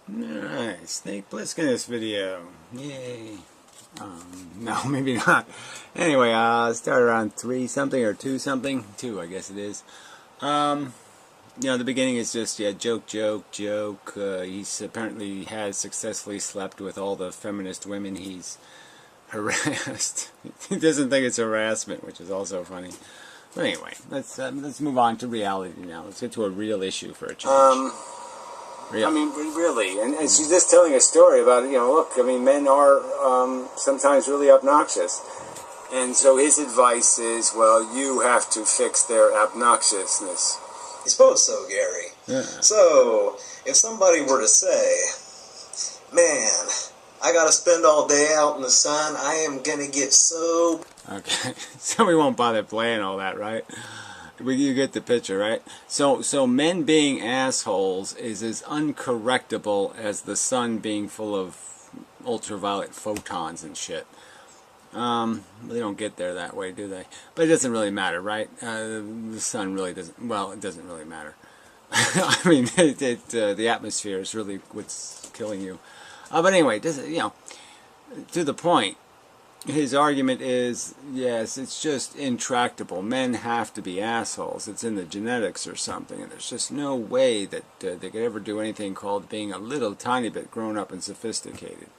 Alright, Snake Plissken in this video. Yay. No, maybe not. Anyway, start around 3 something or 2 something. 2, I guess it is. The beginning is just, joke. He's apparently has successfully slept with all the feminist women he's harassed. He doesn't think it's harassment, which is also funny. But anyway, let's move on to reality now. Let's get to a real issue for a change. I mean, really, and she's just telling a story about, look, I mean, men are sometimes really obnoxious. And so his advice is, well, you have to fix their obnoxiousness. I suppose so, Gary. Yeah. So, if somebody were to say, man, I gotta spend all day out in the sun, I am gonna get so... Okay, so we won't bother playing all that, right? You get the picture, right? So men being assholes is as uncorrectable as the sun being full of ultraviolet photons and shit. They don't get there that way, do they? But it doesn't really matter, right? The sun really doesn't. Well, it doesn't really matter. I mean, the atmosphere is really what's killing you. But anyway, to the point. His argument is, yes, it's just intractable. Men have to be assholes. It's in the genetics or something, and there's just no way that they could ever do anything called being a little tiny bit grown up and sophisticated.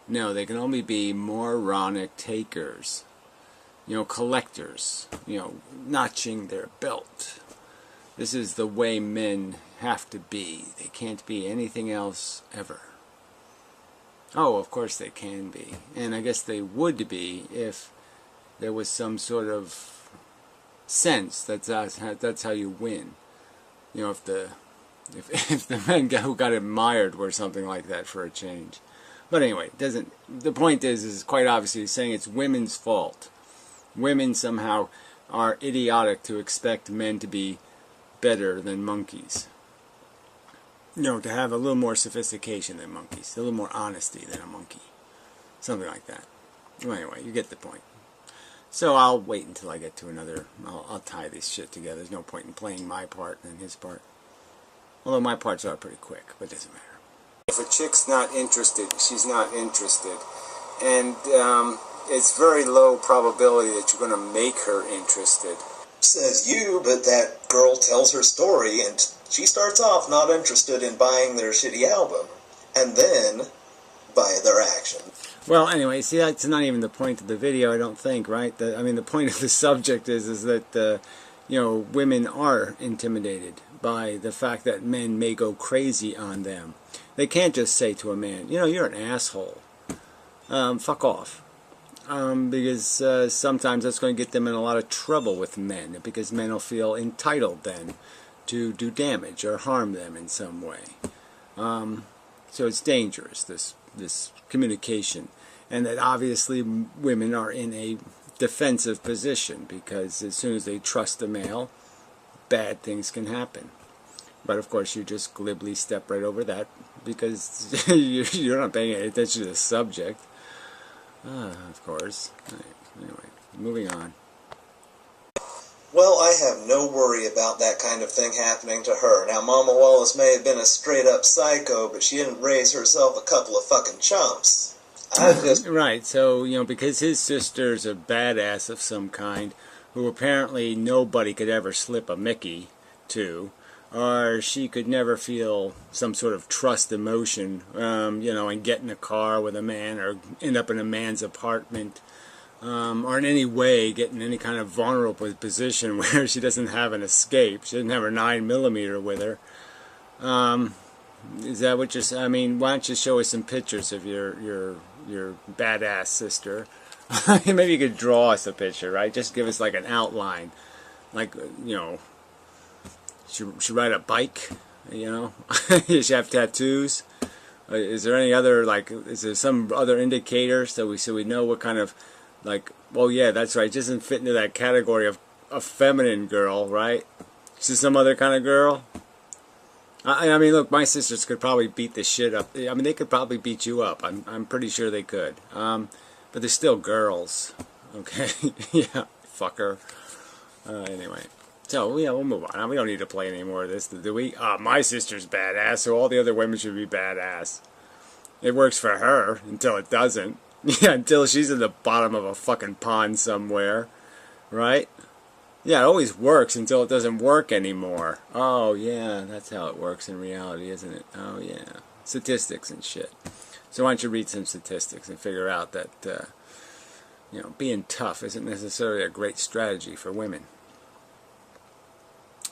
No, they can only be moronic takers, collectors, notching their belt. This is the way men have to be. They can't be anything else ever. Oh, of course they can be. And I guess they would be if there was some sort of sense that's how you win. If the men who got admired were something like that for a change. But anyway, the point is quite obviously saying it's women's fault. Women somehow are idiotic to expect men to be better than monkeys. To have a little more sophistication than monkeys, a little more honesty than a monkey. Something like that. Well, anyway, you get the point. So I'll wait until I get to another, I'll tie this shit together. There's no point in playing my part and his part. Although my parts are pretty quick, but it doesn't matter. If a chick's not interested, she's not interested. And it's very low probability that you're going to make her interested. Says you, but that girl tells her story and she starts off not interested in buying their shitty album, and then by their action. Well, anyway, see, that's not even the point of the video, I don't think, right? The point of the subject is that, women are intimidated by the fact that men may go crazy on them. They can't just say to a man, you're an asshole. Fuck off. Because sometimes that's going to get them in a lot of trouble with men, because men will feel entitled then to do damage or harm them in some way. So it's dangerous, this communication. And that obviously women are in a defensive position, because as soon as they trust a male, bad things can happen. But of course you just glibly step right over that, because you're not paying any attention to the subject. Of course. Anyway, moving on. Well, I have no worry about that kind of thing happening to her. Now, Mama Wallace may have been a straight-up psycho, but she didn't raise herself a couple of fucking chumps. Right, so, because his sister's a badass of some kind, who apparently nobody could ever slip a Mickey to, or she could never feel some sort of trust emotion, and get in a car with a man, or end up in a man's apartment, or in any way get in any kind of vulnerable position where she doesn't have an escape. She doesn't have her 9mm with her. Is that what you're? Why don't you show us some pictures of your badass sister? Maybe you could draw us a picture, right? Just give us like an outline, like She ride a bike, Does she have tattoos? Is there any other, is there some other indicator so we know what kind of, well, yeah, that's right, she doesn't fit into that category of a feminine girl, right? She's some other kind of girl? Look, my sisters could probably beat the shit up. They could probably beat you up. I'm pretty sure they could. But they're still girls, okay? Yeah, fucker. Anyway. So, yeah, we'll move on. We don't need to play any more of this, do we? My sister's badass, so all the other women should be badass. It works for her until it doesn't. Yeah, until she's in the bottom of a fucking pond somewhere. Right? Yeah, it always works until it doesn't work anymore. Oh, yeah, that's how it works in reality, isn't it? Oh, yeah. Statistics and shit. So why don't you read some statistics and figure out that, you know, being tough isn't necessarily a great strategy for women.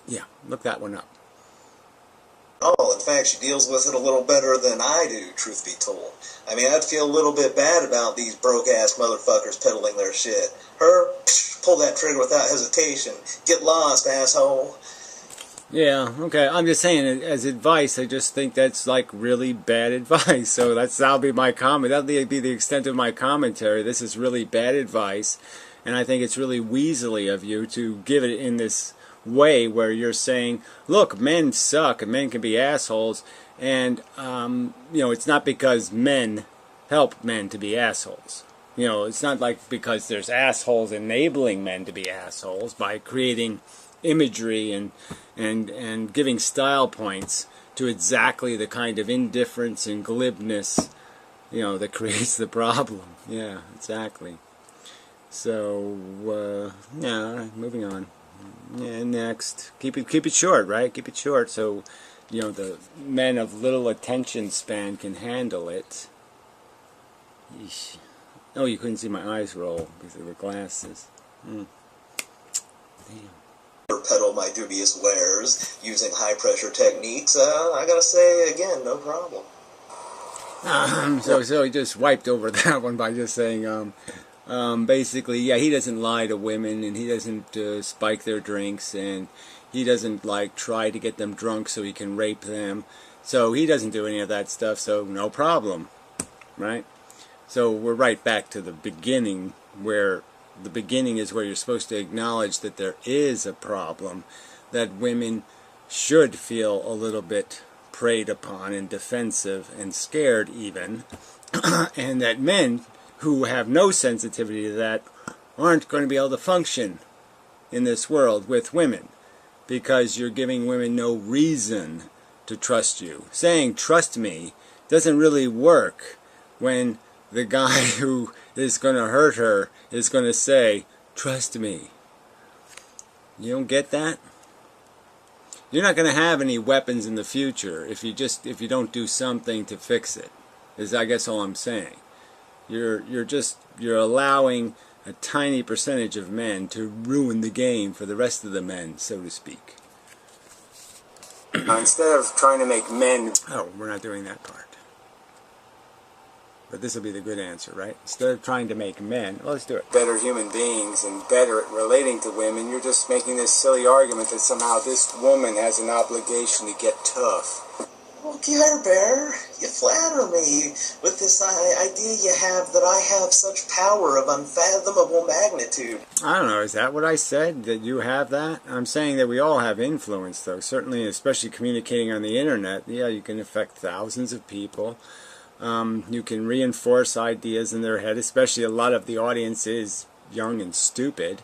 Yeah, look that one up. Oh, in fact, she deals with it a little better than I do, truth be told. I mean, I'd feel a little bit bad about these broke-ass motherfuckers peddling their shit. Her, pull that trigger without hesitation. Get lost, asshole. Yeah, okay, I'm just saying, as advice, I just think that's, like, really bad advice. So that'll be my comment. That'll be the extent of my commentary. This is really bad advice, and I think it's really weaselly of you to give it in this way where you're saying, look, men suck and men can be assholes, and you know, it's not because men help men to be assholes. You know, it's not like because there's assholes enabling men to be assholes by creating imagery and giving style points to exactly the kind of indifference and glibness, you know, that creates the problem. Yeah, exactly. So yeah, moving on. Yeah, next. Keep it short, right? Keep it short so, you know, the men of little attention span can handle it. Yeesh. Oh, you couldn't see my eyes roll because of the glasses. Damn. Peddle my dubious wares using high-pressure techniques. I gotta say, again, no problem. So he just wiped over that one by just saying, basically, yeah, he doesn't lie to women, and he doesn't spike their drinks, and he doesn't, like, try to get them drunk so he can rape them. So he doesn't do any of that stuff, so no problem, right? So we're right back to the beginning, where the beginning is where you're supposed to acknowledge that there is a problem, that women should feel a little bit preyed upon and defensive and scared even, and that men who have no sensitivity to that aren't going to be able to function in this world with women because you're giving women no reason to trust you. Saying trust me doesn't really work when the guy who is going to hurt her is going to say trust me. You don't get that? You're not going to have any weapons in the future if you don't do something to fix it. Is I guess all I'm saying. You're allowing a tiny percentage of men to ruin the game for the rest of the men, so to speak. Instead of trying to make men... Oh, we're not doing that part. But this will be the good answer, right? Instead of trying to make men, well, let's do it, better human beings and better at relating to women, you're just making this silly argument that somehow this woman has an obligation to get tough. Well, Care Bear, you flatter me with this idea you have that I have such power of unfathomable magnitude. I don't know, is that what I said? That you have that? I'm saying that we all have influence, though. Certainly, especially communicating on the internet. Yeah, you can affect thousands of people. You can reinforce ideas in their head, especially a lot of the audience is young and stupid,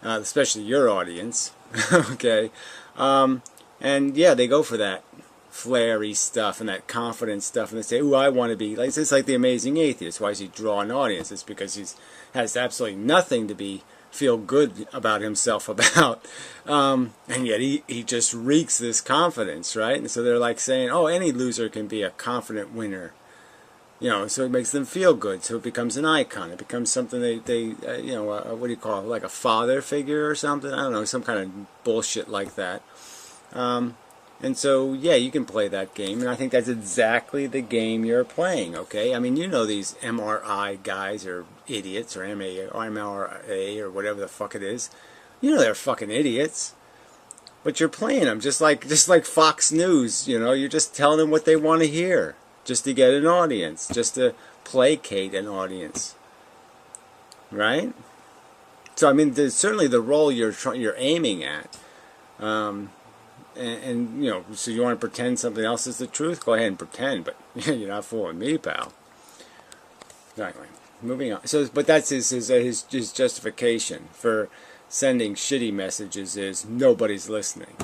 especially your audience. Okay. And yeah, they go for that flary stuff and that confident stuff, and they say, ooh, I want to be like, it's like the Amazing Atheist. Why does he draw an audience? It's because he has absolutely nothing to feel good about himself about, and yet he just reeks this confidence, right? And so they're like saying, oh, any loser can be a confident winner, you know. So it makes them feel good, so it becomes an icon. It becomes something they you know, what do you call it, like a father figure or something, I don't know, some kind of bullshit like that. And so, yeah, you can play that game, and I think that's exactly the game you're playing, okay? I mean, you know these MRI guys are idiots, or MRA, or whatever the fuck it is. You know they're fucking idiots. But you're playing them, just like Fox News, you know? You're just telling them what they want to hear, just to get an audience, just to placate an audience. Right? So, I mean, there's certainly the role you're aiming at. And you know, so you want to pretend something else is the truth? Go ahead and pretend, but you're not fooling me, pal. Anyway, moving on. So, but that's his justification for sending shitty messages is nobody's listening.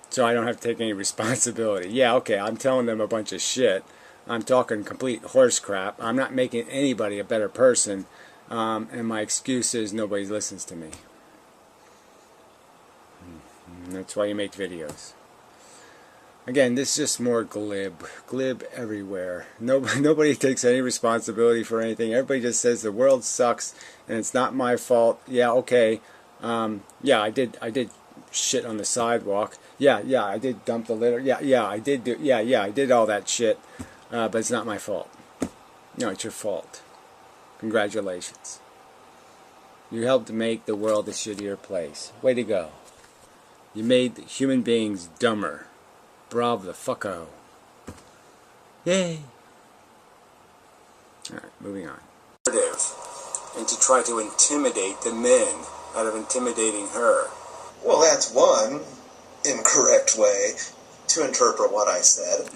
So I don't have to take any responsibility. Yeah, okay, I'm telling them a bunch of shit. I'm talking complete horse crap. I'm not making anybody a better person. And my excuse is nobody listens to me. And that's why you make videos. Again, this is just more glib. Glib everywhere. Nobody takes any responsibility for anything. Everybody just says the world sucks and it's not my fault. Yeah, okay. Yeah, I did shit on the sidewalk. Yeah, I did dump the litter. Yeah, I did do. Yeah, I did all that shit. But it's not my fault. No, it's your fault. Congratulations. You helped make the world a shittier place. Way to go. You made human beings dumber. Bravo the fucko. Yay. Alright, moving on. And to try to intimidate the men out of intimidating her. Well, that's one incorrect way to interpret what I said.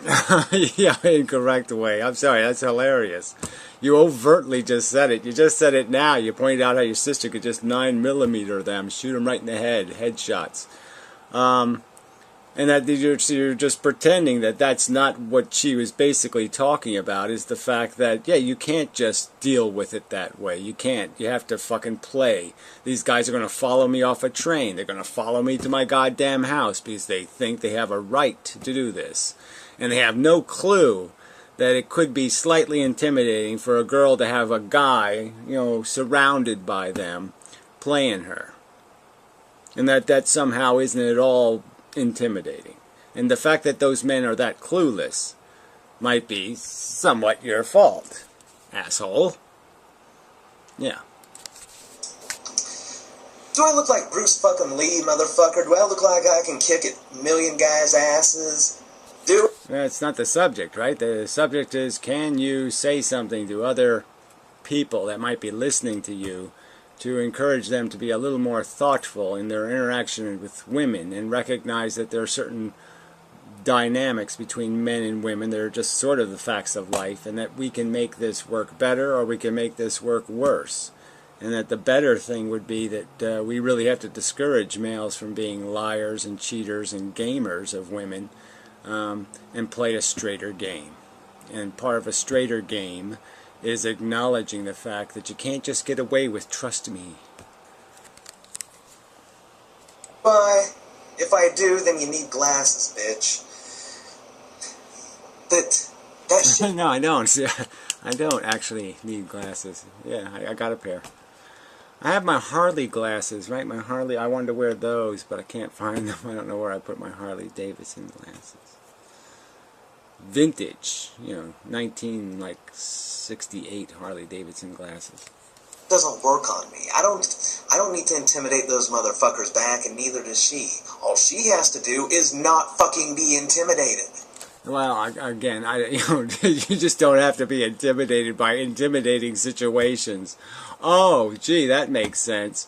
Yeah, incorrect way. I'm sorry, that's hilarious. You overtly just said it. You just said it now. You pointed out how your sister could just 9mm them, shoot them right in the head, headshots. And that you're just pretending that that's not what she was basically talking about, is the fact that, yeah, you can't just deal with it that way. You can't. You have to fucking play. These guys are going to follow me off a train. They're going to follow me to my goddamn house because they think they have a right to do this. And they have no clue that it could be slightly intimidating for a girl to have a guy, you know, surrounded by them, playing her. And that somehow isn't at all intimidating. And the fact that those men are that clueless might be somewhat your fault, asshole. Yeah. Do I look like Bruce fucking Lee, motherfucker? Do I look like I can kick a million guys' asses? That's not the subject, right? The subject is, can you say something to other people that might be listening to you to encourage them to be a little more thoughtful in their interaction with women and recognize that there are certain dynamics between men and women that are just sort of the facts of life, and that we can make this work better or we can make this work worse. And that the better thing would be that we really have to discourage males from being liars and cheaters and gamers of women, and play a straighter game. And part of a straighter game is acknowledging the fact that you can't just get away with trust me. Why? If I do, then you need glasses, bitch. That shit. No, I don't. I don't actually need glasses. Yeah, I got a pair. I have my Harley glasses, right? My Harley, I wanted to wear those, but I can't find them. I don't know where I put my Harley Davidson glasses. Vintage, you know, 1968 Harley Davidson glasses. Doesn't work on me. I don't need to intimidate those motherfuckers back, and neither does she. All she has to do is not fucking be intimidated. Well, again, you just don't have to be intimidated by intimidating situations. Oh, gee, that makes sense.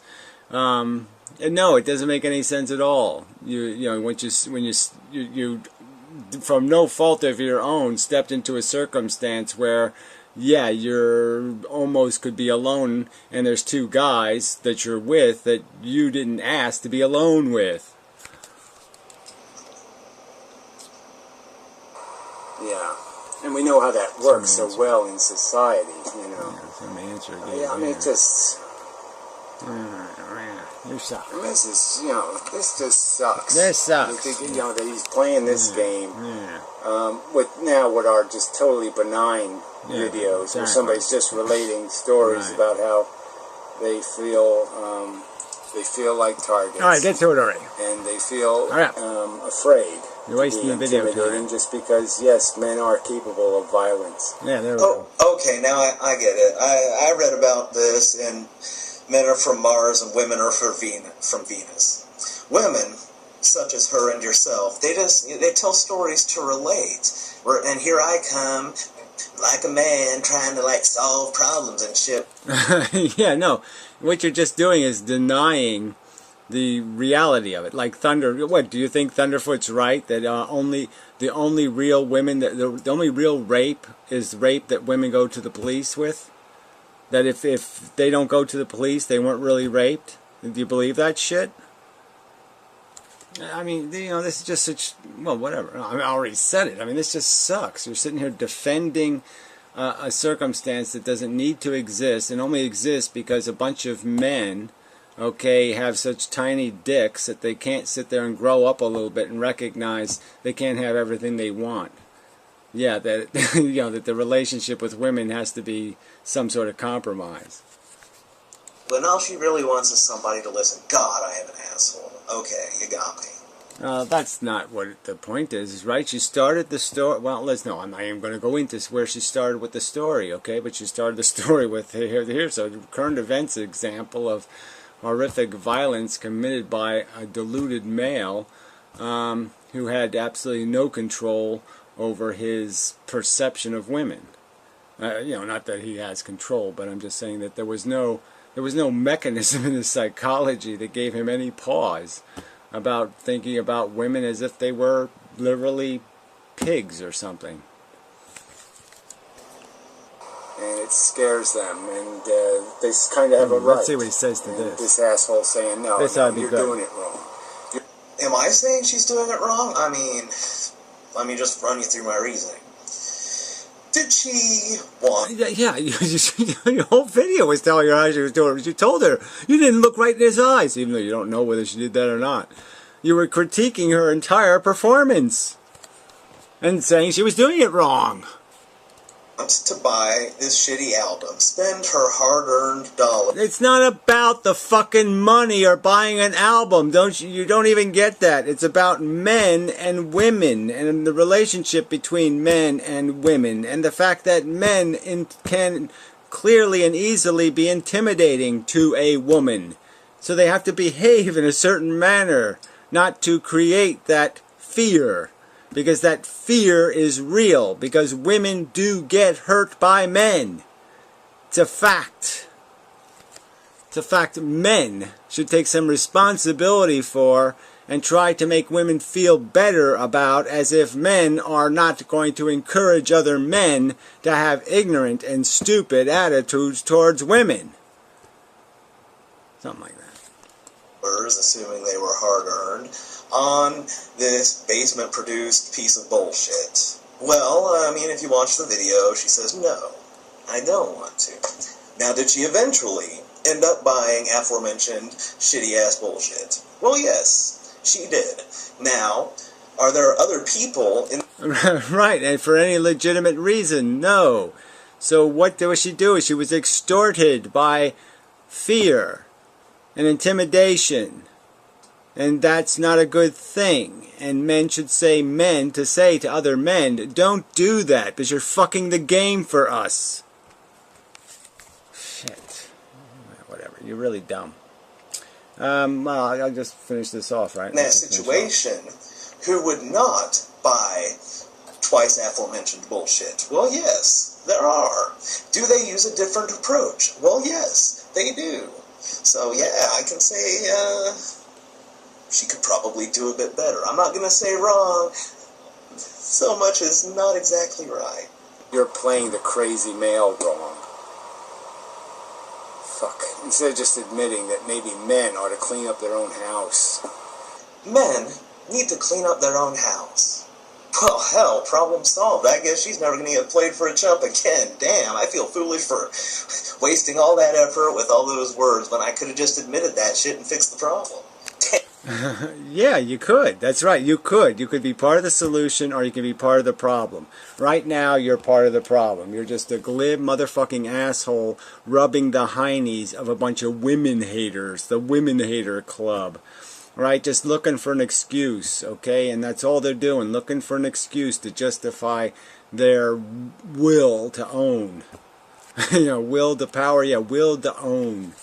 No, it doesn't make any sense at all. You know, when you from no fault of your own stepped into a circumstance where, yeah, you're almost could be alone, and there's two guys that you're with that you didn't ask to be alone with. Yeah, and we know how that works so well in society, you know. Yeah, some answer again. Yeah, I mean, it just... You suck. I mean, this is, you know, this just sucks. This sucks. You know, that he's playing this game with now what are just totally benign videos where somebody's just relating stories about how they feel like targets. All right, get to it already. And they feel afraid. You're wasting the video time. Just because, yes, men are capable of violence. Yeah, there we go. Okay, now I get it. I read about this, and men are from Mars and women are from Venus. Women, such as her and yourself, they tell stories to relate. And here I come, like a man, trying to like solve problems and shit. Yeah, no. What you're just doing is denying the reality of it. Like Thunder, what do you think Thunderfoot's right that the only real women that the only real rape is rape that women go to the police with? That if they don't go to the police, they weren't really raped? Do you believe that shit? I mean, you know, this is just such, well, whatever. I already said it. I mean, this just sucks. You're sitting here defending a circumstance that doesn't need to exist and only exists because a bunch of men, okay, have such tiny dicks that they can't sit there and grow up a little bit and recognize they can't have everything they want. Yeah, that you know, that the relationship with women has to be some sort of compromise. When all she really wants is somebody to listen. God, I am an asshole. Okay, you got me. That's not what the point is, right? She started the story. Well, let's no. I'm not even going to go into where she started with the story, okay? But she started the story with here's a current events example of horrific violence committed by a deluded male who had absolutely no control over his perception of women. You know, not that he has control, but I'm just saying that there was no mechanism in his psychology that gave him any pause about thinking about women as if they were literally pigs or something. And it scares them, and they kind of have a right. Let's see what he says to this. This asshole saying, no, you're doing it wrong. Am I saying she's doing it wrong? I mean, let me just run you through my reasoning. Did she want... Yeah, your whole video was telling her how she was doing it. You told her you didn't look right in his eyes, even though you don't know whether she did that or not. You were critiquing her entire performance and saying she was doing it wrong. To buy this shitty album, spend her hard-earned dollars. It's not about the fucking money or buying an album. You don't even get that. It's about men and women and the relationship between men and women and the fact that men can clearly and easily be intimidating to a woman. So they have to behave in a certain manner, not to create that fear. Because that fear is real. Because women do get hurt by men. It's a fact. It's a fact men should take some responsibility for and try to make women feel better about, as if men are not going to encourage other men to have ignorant and stupid attitudes towards women. Something like that. Assuming they were hard-earned, on this basement-produced piece of bullshit. Well, I mean, if you watch the video, she says, no, I don't want to. Now, did she eventually end up buying aforementioned shitty-ass bullshit? Well, yes, she did. Now, are there other people in... Right, and for any legitimate reason, no. So what was she doing? She was extorted by fear and intimidation. And that's not a good thing. And men should say to say to other men, don't do that because you're fucking the game for us. Shit. Whatever. You're really dumb. Well, I'll just finish this off, right? In that situation, who would not buy twice aforementioned bullshit? Well, yes, there are. Do they use a different approach? Well, yes, they do. So, yeah, I can say, she could probably do a bit better. I'm not going to say wrong. So much is not exactly right. You're playing the crazy male wrong. Fuck. Instead of just admitting that maybe men ought to clean up their own house. Men need to clean up their own house. Well, hell, problem solved. I guess she's never going to get played for a chump again. Damn, I feel foolish for wasting all that effort with all those words when I could have just admitted that shit and fixed the problem. Yeah, you could. That's right, you could. You could be part of the solution or you could be part of the problem. Right now, you're part of the problem. You're just a glib motherfucking asshole rubbing the heinies of a bunch of women haters, the women hater club. Right, just looking for an excuse, okay? And that's all they're doing, looking for an excuse to justify their will to own. You know, will to power, yeah, will to own.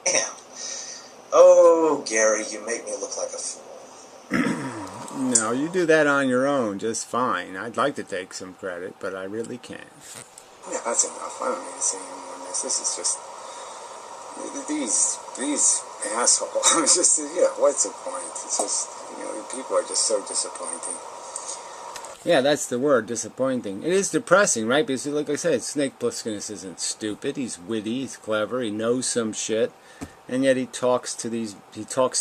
Damn. Oh, Gary, you make me look like a fool. No, you do that on your own just fine. I'd like to take some credit, but I really can't. Yeah, that's enough. I don't need to say any more on this. This is just... These assholes. It's just, yeah, what's the point? It's just, you know, people are just so disappointing. Yeah, that's the word, disappointing. It is depressing, right? Because, like I said, Snake Plisskenus isn't stupid. He's witty, he's clever, he knows some shit. and yet he talks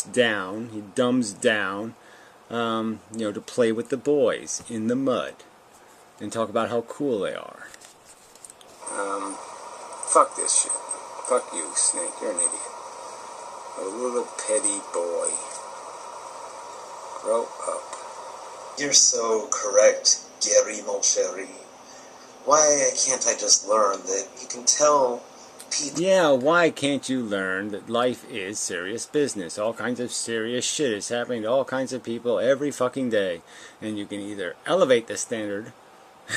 down, he dumbs down, to play with the boys in the mud and talk about how cool they are. Fuck this shit. Fuck you, Snake. You're an idiot. A little petty boy. Grow up. You're so correct, Gary, mon chéri. Why can't I just learn that you can tell people... Yeah, why can't you learn that life is serious business? All kinds of serious shit is happening to all kinds of people every fucking day. And you can either elevate the standard,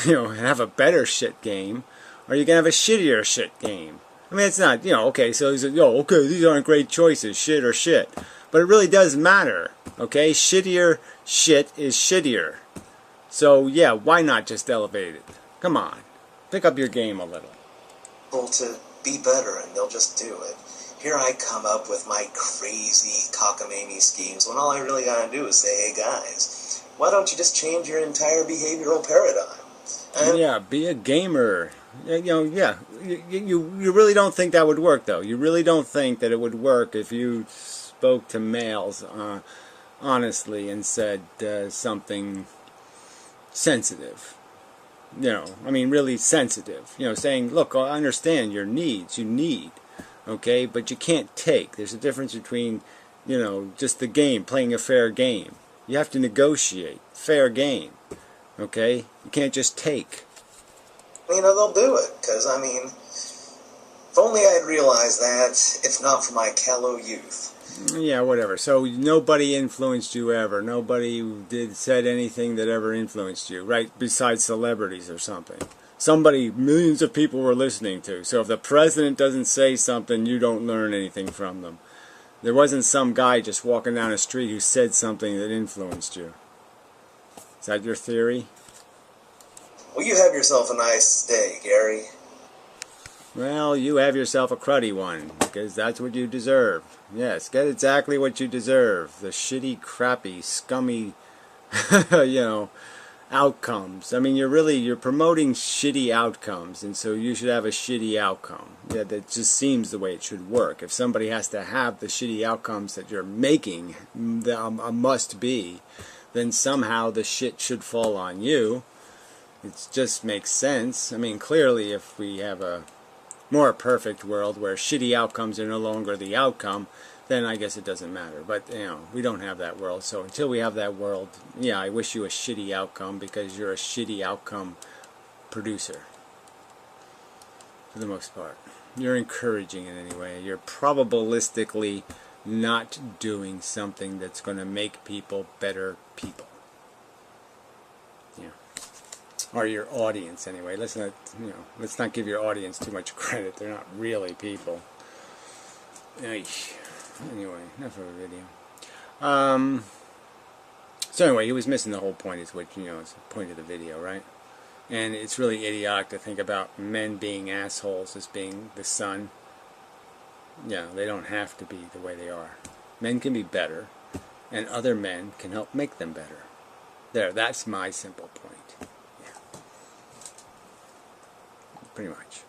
and have a better shit game, or you can have a shittier shit game. I mean, it's not, okay, so he's like, okay, these aren't great choices, shit or shit. But it really does matter, okay? Shittier shit is shittier. So, yeah, why not just elevate it? Come on, pick up your game a little. To be better, and they'll just do it. Here I come up with my crazy cockamamie schemes when all I really gotta do is say, hey guys, why don't you just change your entire behavioral paradigm? Yeah, be a gamer. You really don't think that would work, though. You really don't think that it would work if you spoke to males honestly and said something sensitive. Really sensitive. Saying, look, I understand your needs. You need, okay, but you can't take. There's a difference between, just the game, playing a fair game. You have to negotiate. Fair game, okay? You can't just take. They'll do it, because, if only I'd realized that, if not for my callow youth. Yeah, whatever. So nobody influenced you ever. Nobody said anything that ever influenced you, right? Besides celebrities or something. Somebody millions of people were listening to. So if the president doesn't say something, you don't learn anything from them. There wasn't some guy just walking down the street who said something that influenced you. Is that your theory? Well, you have yourself a nice day, Gary. Well, you have yourself a cruddy one, because that's what you deserve. Yes, get exactly what you deserve. The shitty, crappy, scummy, outcomes. You're promoting shitty outcomes, and so you should have a shitty outcome. Yeah, that just seems the way it should work. If somebody has to have the shitty outcomes that you're making a must be, then somehow the shit should fall on you. It just makes sense. Clearly, if we have a more perfect world where shitty outcomes are no longer the outcome, then I guess it doesn't matter. But, we don't have that world. So until we have that world, yeah, I wish you a shitty outcome because you're a shitty outcome producer. For the most part. You're encouraging it anyway. You're probabilistically not doing something that's going to make people better people. Yeah. Or your audience anyway. Let's not give your audience too much credit. They're not really people. Anyway, enough of a video. So anyway, he was missing the whole point, is what is the point of the video, right? And it's really idiotic to think about men being assholes as being the sun. Yeah, they don't have to be the way they are. Men can be better, and other men can help make them better. There, that's my simple point. Yeah. Pretty much.